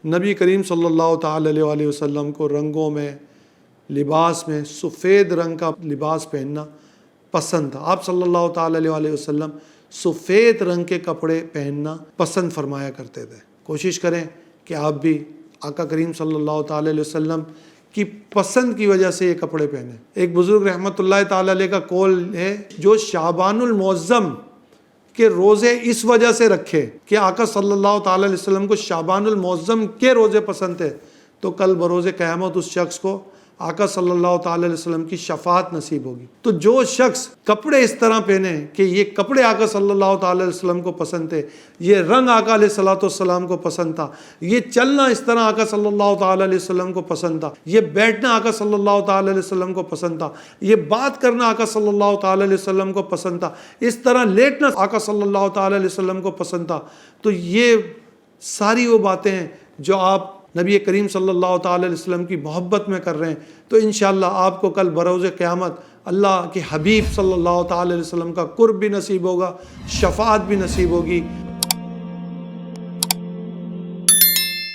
نبی کریم صلی اللہ تعالی علیہ وسلم کو رنگوں میں، لباس میں سفید رنگ کا لباس پہننا پسند تھا۔ آپ صلی اللہ تعالی علیہ وسلم سفید رنگ کے کپڑے پہننا پسند فرمایا کرتے تھے۔ کوشش کریں کہ آپ بھی آقا کریم صلی اللہ تعالی علیہ وسلم کی پسند کی وجہ سے یہ کپڑے پہنیں۔ ایک بزرگ رحمۃ اللہ تعالی علیہ کا قول ہے، جو شعبان المعظم کے روزے اس وجہ سے رکھے کہ آقا صلی اللہ تعالی علیہ وسلم کو شعبان المعظم کے روزے پسند تھے، تو کل بروز قیامت اس شخص کو آقا صلی اللہ تعالی علیہ وسلم کی شفاعت نصیب ہوگی۔ تو جو شخص کپڑے اس طرح پہنے کہ یہ کپڑے آقا صلی اللہ تعالی علیہ وسلم کو پسند تھے، یہ رنگ آقا علیہ الصلوۃ والسلام کو پسند تھا، یہ چلنا اس طرح آقا صلی اللہ تعالی علیہ وسلم کو پسند تھا، یہ بیٹھنا آقا صلی اللہ تعالی علیہ وسلم کو پسند تھا، یہ بات کرنا آقا صلی اللہ تعالی علیہ وسلم کو پسند تھا، اس طرح لیٹنا آقا صلی اللہ تعالی علیہ وسلم کو پسند تھا، تو یہ ساری وہ باتیں ہیں جو آپ نبی کریم صلی اللہ تعالی علیہ وسلم کی محبت میں کر رہے ہیں، تو انشاءاللہ آپ کو کل بروز قیامت اللہ کے حبیب صلی اللہ تعالی علیہ وسلم کا قرب بھی نصیب ہوگا، شفاعت بھی نصیب ہوگی۔